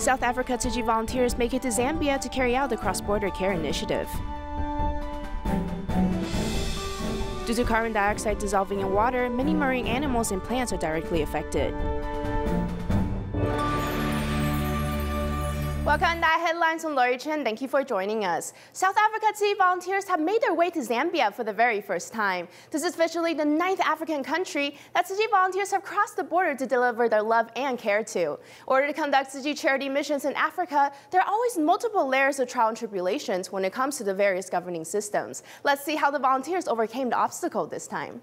South Africa Tzu Chi volunteers make it to Zambia to carry out the cross-border care initiative. Due to carbon dioxide dissolving in water, many marine animals and plants are directly affected. Welcome to DaAi Headlines. I'm Lori Chen. Thank you for joining us. South Africa Tzu Chi volunteers have made their way to Zambia for the very first time. This is officially the 9th African country that Tzu Chi volunteers have crossed the border to deliver their love and care to. In order to conduct Tzu Chi charity missions in Africa, there are always multiple layers of trial and tribulations when it comes to the various governing systems. Let's see how the volunteers overcame the obstacle this time.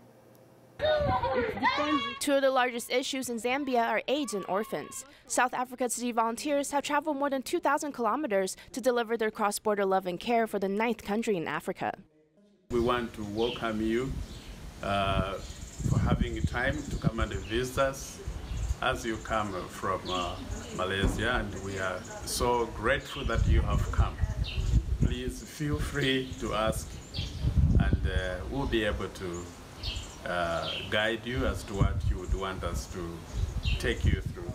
Two of the largest issues in Zambia are AIDS and orphans. South Africa Tzu Chi volunteers have traveled more than 2,000 kilometers to deliver their cross-border love and care for the 9th country in Africa. We want to welcome you for having time to come and visit us as you come from Malaysia, and we are so grateful that you have come. Please feel free to ask, and we'll be able to guide you as to what you would want us to take you through.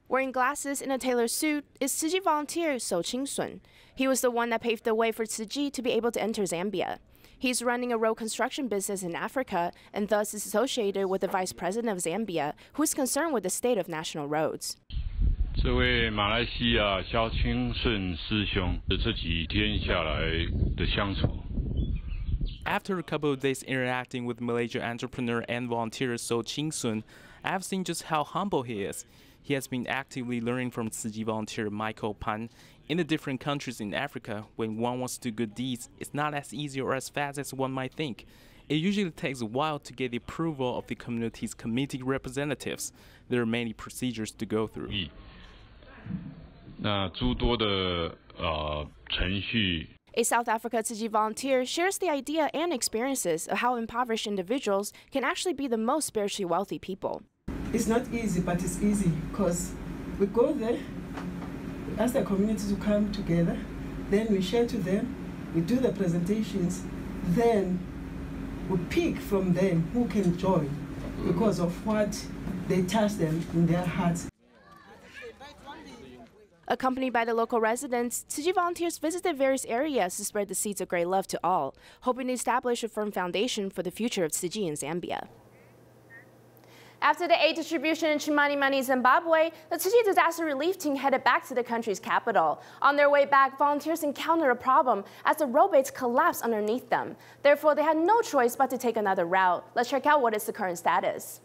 Wearing glasses and a tailored suit is Tzu Chi volunteer Chimanimani. He was the one that paved the way for Tzu Chi to be able to enter Zambia. He's running a road construction business in Africa and thus is associated with the Vice President of Zambia, who is concerned with the state of national roads. 这位马来西亚萧清顺师兄，这几天下来的相处。 After a couple of days interacting with Malaysian entrepreneur and volunteer So Ching Sun, I have seen just how humble he is. He has been actively learning from Tzu Chi volunteer Michael Pan. In the different countries in Africa, when one wants to do good deeds, it's not as easy or as fast as one might think. It usually takes a while to get the approval of the community's committee representatives. There are many procedures to go through. 那诸多的程序。 A South Africa Tzu Chi volunteer shares the idea and experiences of how impoverished individuals can actually be the most spiritually wealthy people. It's not easy, but it's easy because we go there, we ask the community to come together, then we share to them, we do the presentations, then we pick from them who can join because of what they touch them in their hearts. Accompanied by the local residents, Tzu Chi volunteers visited various areas to spread the seeds of great love to all, hoping to establish a firm foundation for the future of Tzu Chi in Zambia. After the aid distribution in Chimanimani, Zimbabwe, the Tzu Chi disaster relief team headed back to the country's capital. On their way back, volunteers encountered a problem as the roadbeds collapsed underneath them. Therefore, they had no choice but to take another route. Let's check out what is the current status.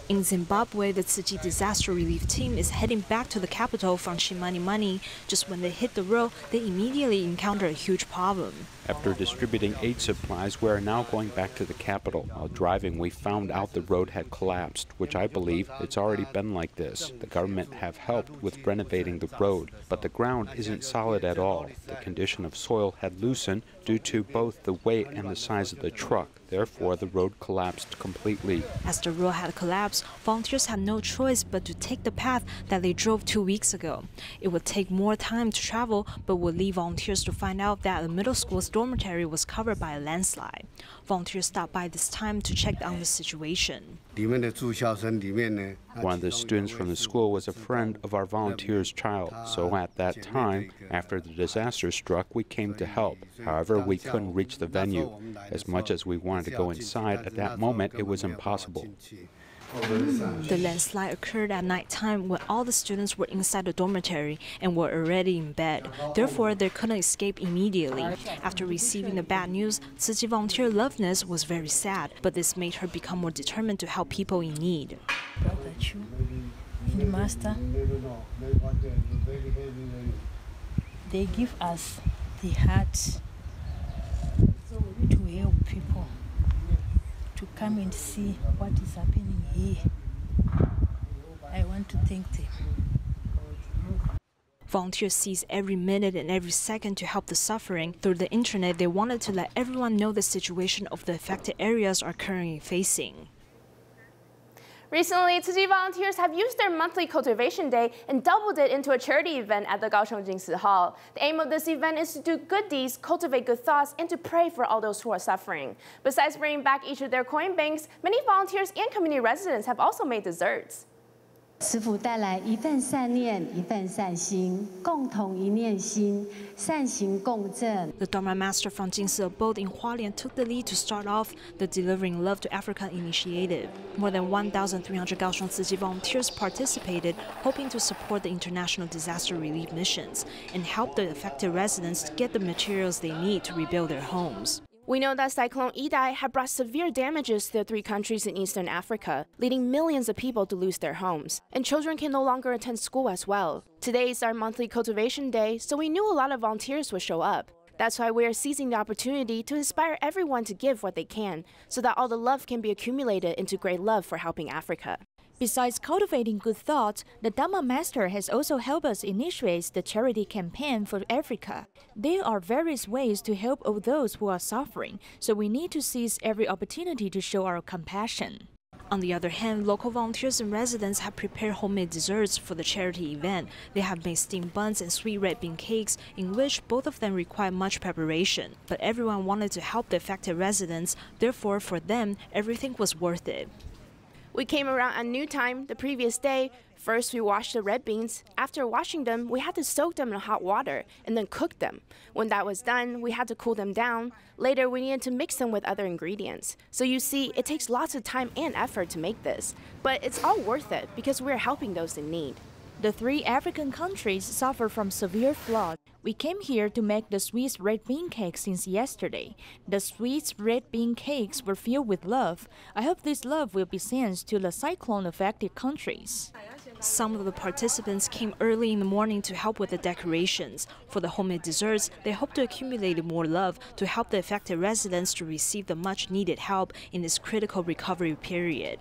In Zimbabwe, the Tzu Chi disaster relief team is heading back to the capital from Chimanimani. Just when they hit the road, they immediately encounter a huge problem. After distributing aid supplies, we are now going back to the capital. While driving, we found out the road had collapsed, which I believe it's already been like this. The government have helped with renovating the road, but the ground isn't solid at all. The condition of soil had loosened due to both the weight and the size of the truck. Therefore, the road collapsed completely. As the road had collapsed, volunteers had no choice but to take the path that they drove 2 weeks ago. It would take more time to travel, but would lead volunteers to find out that the middle school's dormitory was covered by a landslide. Volunteers stopped by this time to check on the situation. One of the students from the school was a friend of our volunteer's child, so at that time, after the disaster struck, we came to help. However, we couldn't reach the venue. As much as we wanted to go inside, at that moment it was impossible. The landslide occurred at night time when all the students were inside the dormitory and were already in bed. Therefore, they couldn't escape immediately. After receiving the bad news, Tzu Chi volunteer Loveness was very sad, but this made her become more determined to help people in need. Brother Chu and the Master, they give us the heart to help people, to come and see what is happening here. I want to thank them. Volunteers seize every minute and every second to help the suffering. Through the internet, they wanted to let everyone know the situation of the affected areas are currently facing. Recently, Tzu Chi volunteers have used their monthly cultivation day and doubled it into a charity event at the Kaohsiung Jingsi Hall. The aim of this event is to do good deeds, cultivate good thoughts, and to pray for all those who are suffering. Besides bringing back each of their coin banks, many volunteers and community residents have also made desserts. 师父带来一份善念，一份善心，共同一念心，善行共振。 The Dharma master from Jingsi abode in Hualien took the lead to start off the Delivering Love to Africa initiative. More than 1,300 Kaohsiung Tzu Chi volunteers participated, hoping to support the international disaster relief missions and help the affected residents to get the materials they need to rebuild their homes. We know that Cyclone Idai had brought severe damages to the 3 countries in eastern Africa, leading millions of people to lose their homes. And children can no longer attend school as well. Today is our monthly cultivation day, so we knew a lot of volunteers would show up. That's why we are seizing the opportunity to inspire everyone to give what they can, so that all the love can be accumulated into great love for helping Africa. Besides cultivating good thoughts, the Dharma Master has also helped us initiate the charity campaign for Africa. There are various ways to help all those who are suffering, so we need to seize every opportunity to show our compassion. On the other hand, local volunteers and residents have prepared homemade desserts for the charity event. They have made steamed buns and sweet red bean cakes, in which both of them require much preparation. But everyone wanted to help the affected residents, therefore for them, everything was worth it. We came around at noon time the previous day. First, we washed the red beans. After washing them, we had to soak them in hot water and then cook them. When that was done, we had to cool them down. Later, we needed to mix them with other ingredients. So you see, it takes lots of time and effort to make this. But it's all worth it because we're helping those in need. The 3 African countries suffer from severe flood. We came here to make the sweet red bean cakes since yesterday. The sweet red bean cakes were filled with love. I hope this love will be sent to the cyclone-affected countries. Some of the participants came early in the morning to help with the decorations. For the homemade desserts, they hope to accumulate more love to help the affected residents to receive the much-needed help in this critical recovery period.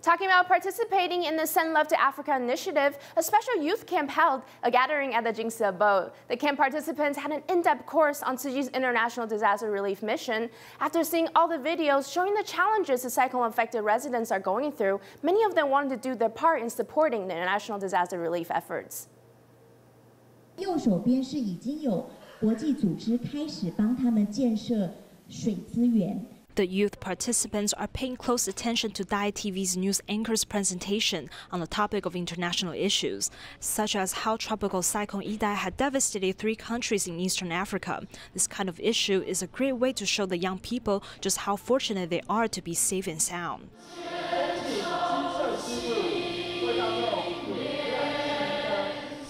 Talking about participating in the Send Love to Africa initiative, a special youth camp held a gathering at the Jingsi abode. The camp participants had an in-depth course on Tzu Chi's international disaster relief mission. After seeing all the videos showing the challenges the cyclone-affected residents are going through, many of them wanted to do their part in supporting the international disaster relief efforts. 右手边是已经有国际组织开始帮他们建设水资源。 The youth participants are paying close attention to DaAi TV's news anchor's presentation on the topic of international issues, such as how tropical cyclone Idai had devastated 3 countries in eastern Africa. This kind of issue is a great way to show the young people just how fortunate they are to be safe and sound.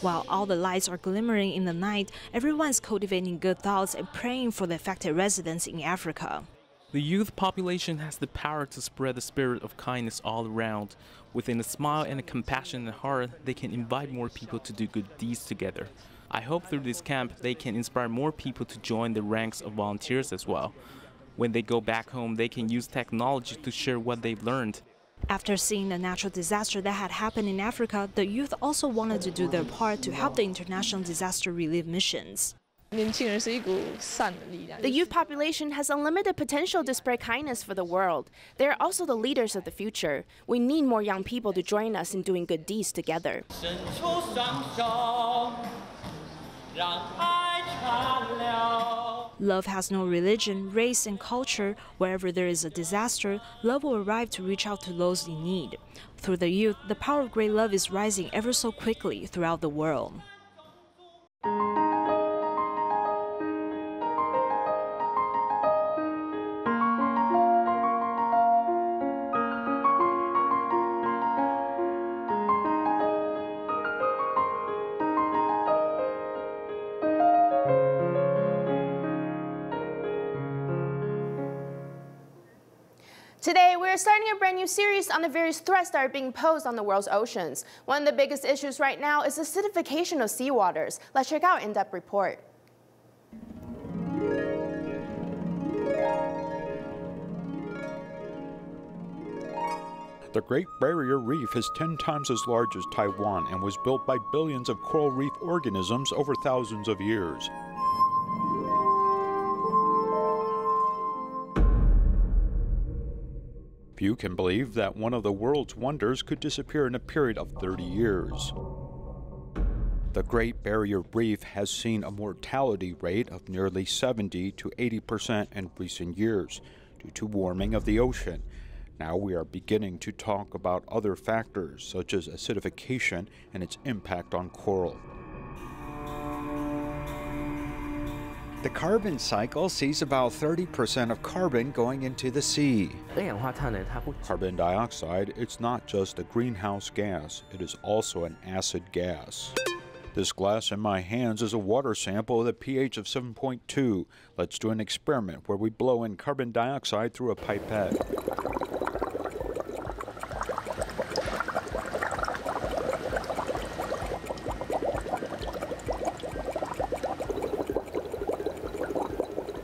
While all the lights are glimmering in the night, everyone is cultivating good thoughts and praying for the affected residents in Africa. The youth population has the power to spread the spirit of kindness all around. Within a smile and a compassionate heart, they can invite more people to do good deeds together. I hope through this camp they can inspire more people to join the ranks of volunteers as well. When they go back home, they can use technology to share what they've learned. After seeing the natural disaster that had happened in Africa, the youth also wanted to do their part to help the international disaster relief missions. The youth population has unlimited potential to spread kindness for the world. They are also the leaders of the future. We need more young people to join us in doing good deeds together. Love has no religion, race, and culture. Wherever there is a disaster, love will arrive to reach out to those in need. Through the youth, the power of great love is rising ever so quickly throughout the world. Today, we're starting a brand new series on the various threats that are being posed on the world's oceans. One of the biggest issues right now is acidification of seawaters. Let's check out an in-depth report. The Great Barrier Reef is 10 times as large as Taiwan and was built by billions of coral reef organisms over thousands of years. Few can believe that one of the world's wonders could disappear in a period of 30 years. The Great Barrier Reef has seen a mortality rate of nearly 70 to 80% in recent years due to warming of the ocean. Now we are beginning to talk about other factors, such as acidification and its impact on coral. The carbon cycle sees about 30% of carbon going into the sea. Carbon dioxide, it's not just a greenhouse gas, it is also an acid gas. This glass in my hands is a water sample with a pH of 7.2. Let's do an experiment where we blow in carbon dioxide through a pipette.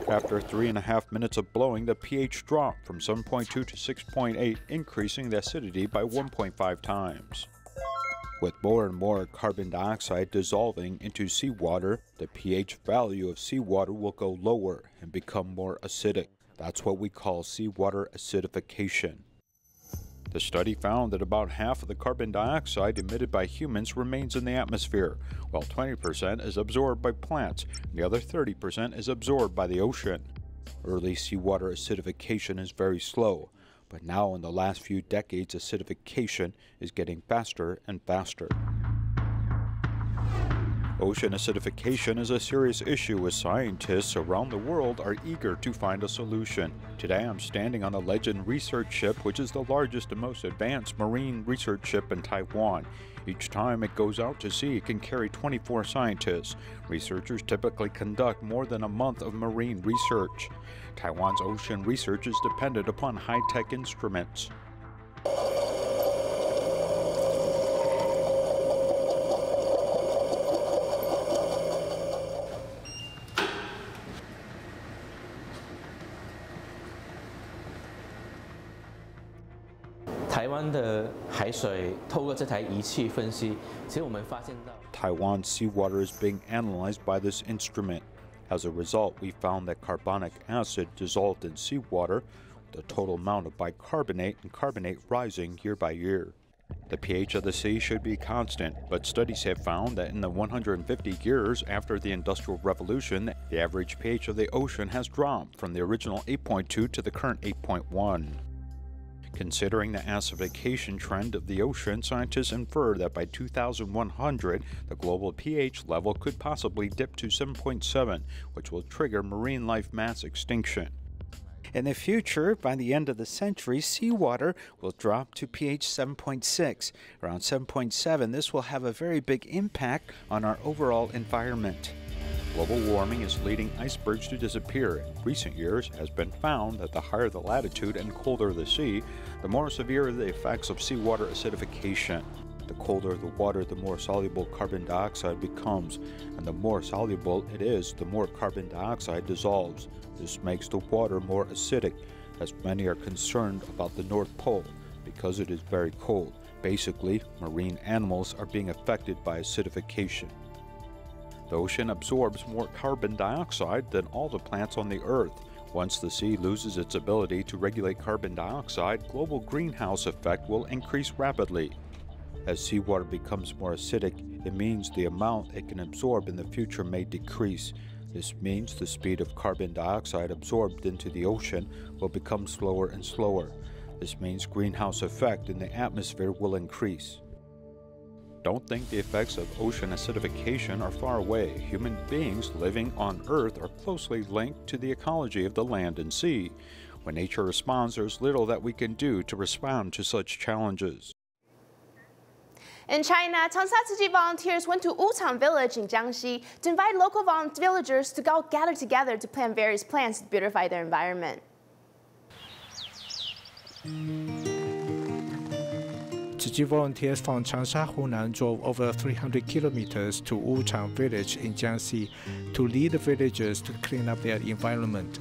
After 3.5 minutes of blowing, the pH dropped from 7.2 to 6.8, increasing the acidity by 1.5 times. With more and more carbon dioxide dissolving into seawater, the pH value of seawater will go lower and become more acidic. That's what we call seawater acidification. The study found that about half of the carbon dioxide emitted by humans remains in the atmosphere, while 20% is absorbed by plants, and the other 30% is absorbed by the ocean. Early seawater acidification is very slow, but now in the last few decades, acidification is getting faster and faster. Ocean acidification is a serious issue as scientists around the world are eager to find a solution. Today I'm standing on the Legend research ship, which is the largest and most advanced marine research ship in Taiwan. Each time it goes out to sea, it can carry 24 scientists. Researchers typically conduct more than a month of marine research. Taiwan's ocean research is dependent upon high-tech instruments. Taiwan's seawater is being analyzed by this instrument. As a result, we found that carbonic acid dissolved in seawater, with the total amount of bicarbonate and carbonate rising year by year. The pH of the sea should be constant, but studies have found that in the 150 years after the Industrial Revolution, the average pH of the ocean has dropped from the original 8.2 to the current 8.1. Considering the acidification trend of the ocean, scientists infer that by 2100, the global pH level could possibly dip to 7.7, which will trigger marine life mass extinction. In the future, by the end of the century, seawater will drop to pH 7.6. Around 7.7, this will have a very big impact on our overall environment. Global warming is leading icebergs to disappear. In recent years, it has been found that the higher the latitude and colder the sea, the more severe the effects of seawater acidification. The colder the water, the more soluble carbon dioxide becomes, and the more soluble it is, the more carbon dioxide dissolves. This makes the water more acidic, as many are concerned about the North Pole because it is very cold. Basically, marine animals are being affected by acidification. The ocean absorbs more carbon dioxide than all the plants on the Earth. Once the sea loses its ability to regulate carbon dioxide, global greenhouse effect will increase rapidly. As seawater becomes more acidic, it means the amount it can absorb in the future may decrease. This means the speed of carbon dioxide absorbed into the ocean will become slower and slower. This means greenhouse effect in the atmosphere will increase. Don't think the effects of ocean acidification are far away. Human beings living on Earth are closely linked to the ecology of the land and sea. When nature responds, there's little that we can do to respond to such challenges. In China, Chinatown Tzu Chi volunteers went to Wuchang village in Jiangxi to invite local villagers to gather together to plant various plants to beautify their environment. Tzu Chi volunteers from Changsha, Hunan drove over 300 kilometers to Wuchang village in Jiangxi to lead the villagers to clean up their environment.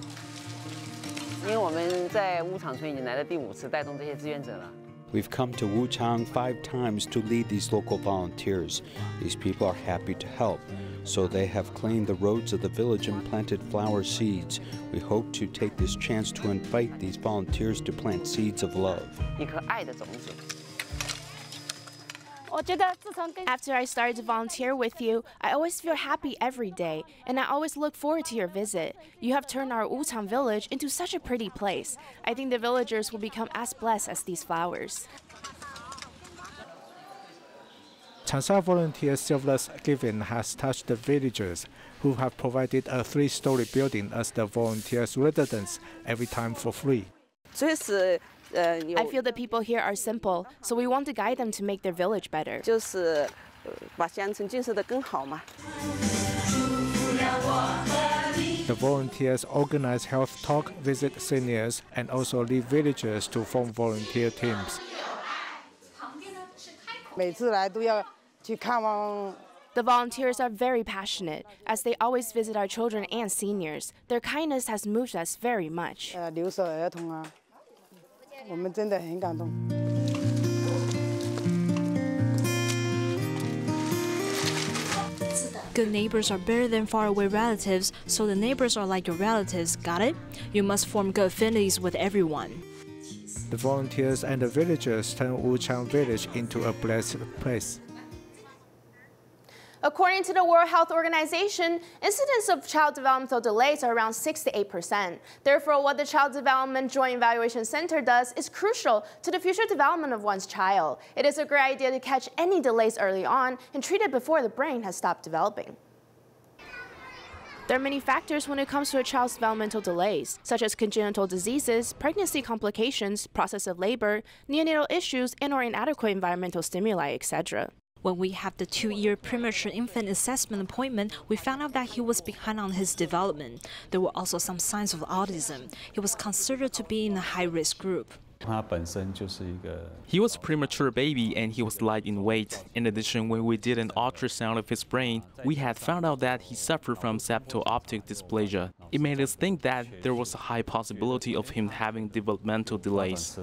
因为我们在乌场村已经来了第5次，带动这些志愿者了。 We've come to Wuchang 5 times to lead these local volunteers. These people are happy to help, so they have cleaned the roads of the village and planted flower seeds. We hope to take this chance to invite these volunteers to plant seeds of love. 一颗爱的种子。After I started to volunteer with you, I always feel happy every day, and I always look forward to your visit. You have turned our Wuchang village into such a pretty place. I think the villagers will become as blessed as these flowers. Changsha Volunteers' selfless giving has touched the villagers, who have provided a 3-story building as the volunteers' residence every time for free. I feel the people here are simple, so we want to guide them to make their village better. The volunteers organize health talk, visit seniors, and also lead villagers to form volunteer teams. The volunteers are very passionate, as they always visit our children and seniors. Their kindness has moved us very much. Good neighbors are better than faraway relatives, so the neighbors are like your relatives, got it? You must form good affinities with everyone. The volunteers and the villagers turn Wuchang village into a blessed place. According to the World Health Organization, incidents of child developmental delays are around 6 to 8%. Therefore, what the Child Development Joint Evaluation Center does is crucial to the future development of one's child. It is a great idea to catch any delays early on and treat it before the brain has stopped developing. There are many factors when it comes to a child's developmental delays, such as congenital diseases, pregnancy complications, process of labor, neonatal issues, and/or inadequate environmental stimuli, etc. When we had the 2-year premature infant assessment appointment, we found out that he was behind on his development. There were also some signs of autism. He was considered to be in a high-risk group. He was a premature baby and he was light in weight. In addition, when we did an ultrasound of his brain, we had found out that he suffered from septo-optic dysplasia. It made us think that there was a high possibility of him having developmental delays.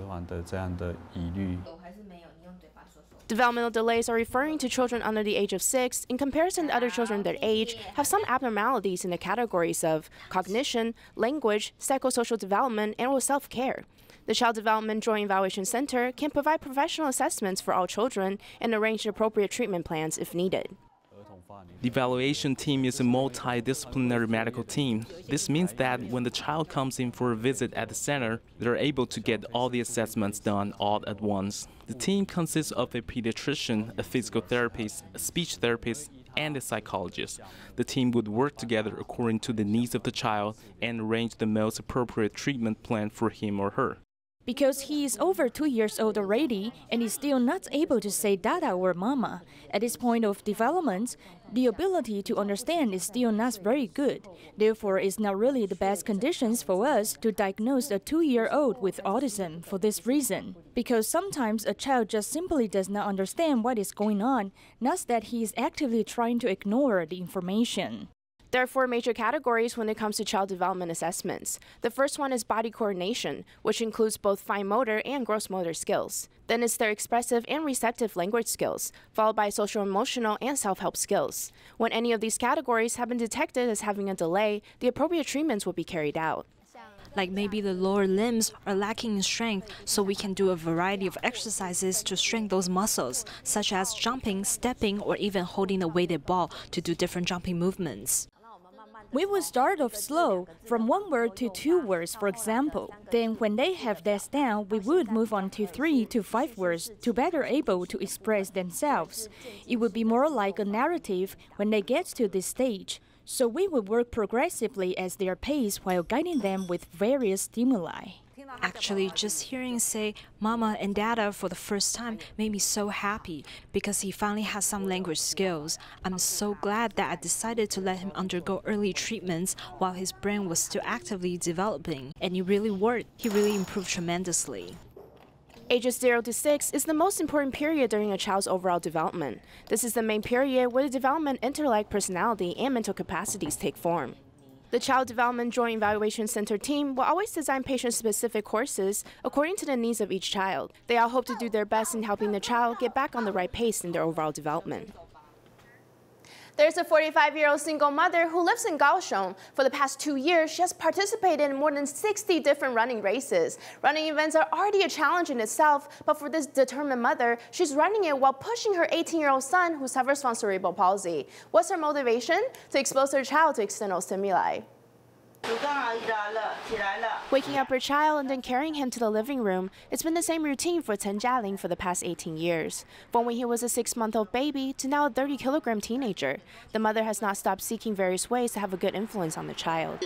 Developmental delays are referring to children under the age of 6, in comparison to other children their age, have some abnormalities in the categories of cognition, language, psychosocial development, and self-care. The Child Development Joint Evaluation Center can provide professional assessments for all children and arrange appropriate treatment plans if needed. The evaluation team is a multidisciplinary medical team. This means that when the child comes in for a visit at the center, they're able to get all the assessments done all at once. The team consists of a pediatrician, a physical therapist, a speech therapist, and a psychologist. The team would work together according to the needs of the child and arrange the most appropriate treatment plan for him or her. Because he is over 2 years old already and is still not able to say dada or mama. At this point of development, the ability to understand is still not very good. Therefore, it's not really the best conditions for us to diagnose a 2-year-old with autism for this reason. Because sometimes a child just simply does not understand what is going on, not that he is actively trying to ignore the information. There are 4 major categories when it comes to child development assessments. The first one is body coordination, which includes both fine motor and gross motor skills. Then it's their expressive and receptive language skills, followed by social-emotional and self-help skills. When any of these categories have been detected as having a delay, the appropriate treatments will be carried out. Like maybe the lower limbs are lacking in strength, so we can do a variety of exercises to strengthen those muscles, such as jumping, stepping, or even holding a weighted ball to do different jumping movements. We will start off slow, from 1 word to 2 words, for example. Then when they have that down, we would move on to 3 to 5 words to better able to express themselves. It would be more like a narrative when they get to this stage. So we will work progressively at their pace while guiding them with various stimuli. Actually, just hearing say mama and dada for the first time made me so happy because he finally has some language skills. I'm so glad that I decided to let him undergo early treatments while his brain was still actively developing. And it really worked. He really improved tremendously. Ages 0 to 6 is the most important period during a child's overall development. This is the main period where the development, intellect, personality, and mental capacities take form. The Child Development Joint Evaluation Center team will always design patient-specific courses according to the needs of each child. They all hope to do their best in helping the child get back on the right pace in their overall development. There's a 45-year-old single mother who lives in Kaohsiung. For the past 2 years, she has participated in more than 60 different running races. Running events are already a challenge in itself, but for this determined mother, she's running it while pushing her 18-year-old son who suffers from cerebral palsy. What's her motivation? To expose her child to external stimuli. Waking up her child and then carrying him to the living room, it's been the same routine for Chen Jialing for the past 18 years. From when he was a 6-month-old baby to now a 30-kilogram teenager, the mother has not stopped seeking various ways to have a good influence on the child.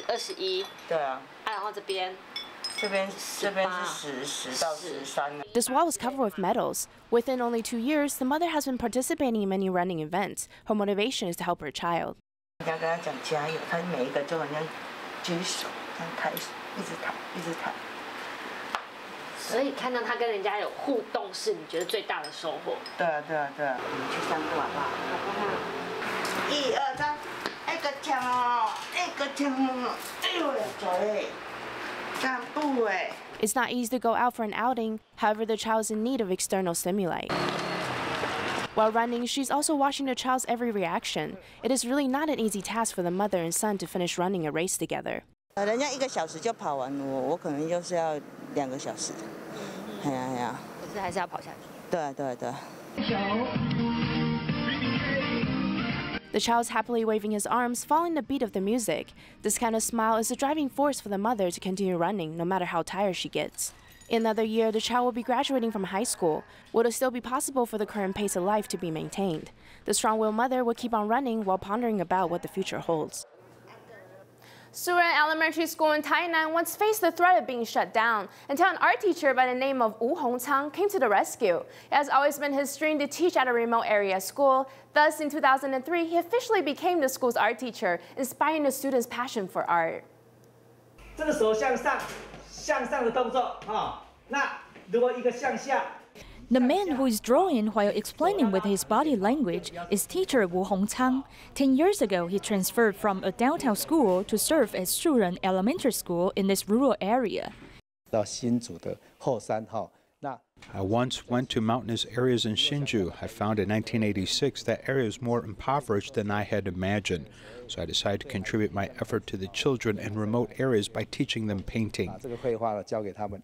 This wall is covered with medals. Within only 2 years, the mother has been participating in many running events. Her motivation is to help her child. 举手，这样抬手，一直抬，一直抬。所以看到他跟人家有互动，是你觉得最大的收获。对啊，对啊，对啊。我们去散步好不好？好不好？1、2、3，一个枪哦，一个枪哦，哎呦，走嘞，散步哎。It's not easy to go out for an outing. However, the child is in need of external stimuli. While running, she's also watching the child's every reaction. It is really not an easy task for the mother and son to finish running a race together. 人家1个小时就跑完，我可能就是要2个小时。哎呀哎呀。可是还是要跑下去。对对对。The child's happily waving his arms, following the beat of the music. This kind of smile is a driving force for the mother to continue running, no matter how tired she gets. In another year, the child will be graduating from high school. Will it still be possible for the current pace of life to be maintained? The strong-willed mother will keep on running while pondering about what the future holds. Suren Elementary School in Tainan once faced the threat of being shut down until an art teacher by the name of Wu Hongchang came to the rescue. It has always been his dream to teach at a remote area school. Thus, in 2003, he officially became the school's art teacher, inspiring the students' passion for art. 这个手向上。 向上的动作，那如果一个向下。 The man who is drawing while explaining with his body language is teacher Wu Hongchang. 10 years ago, he transferred from a downtown school to serve at Shuren Elementary School in this rural area. 到新竹的后山号。 I once went to mountainous areas in Hsinchu. I found in 1986 that area was more impoverished than I had imagined. So I decided to contribute my effort to the children in remote areas by teaching them painting. 这个绘画交给他们。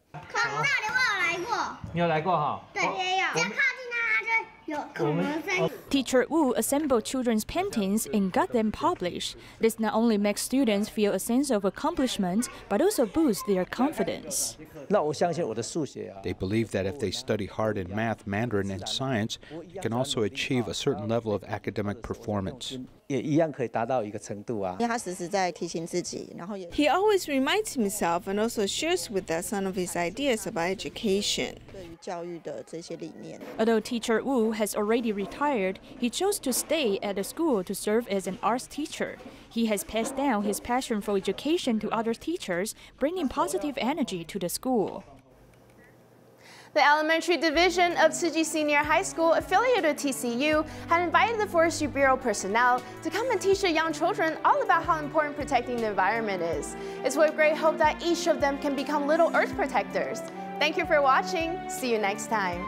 你有来过哈？对，也有。这样靠近它就有恐龙在。 Teacher Wu assembled children's paintings and got them published. This not only makes students feel a sense of accomplishment, but also boosts their confidence. 那我相信我的数学啊。 They believe that if they study hard in math, Mandarin, and science, they can also achieve a certain level of academic performance. 也一样可以达到一个程度啊。他时时在提醒自己，然后也。 He always reminds himself and also shares with us some of his ideas about education. 对于教育的这些理念。 Although Teacher Wu has already retired, he chose to stay at the school to serve as an arts teacher. He has passed down his passion for education to other teachers, bringing positive energy to the school. The elementary division of Tzu Chi Senior High School, affiliated with TCU, had invited the Forestry Bureau personnel to come and teach the young children all about how important protecting the environment is. It's with great hope that each of them can become little earth protectors. Thank you for watching. See you next time.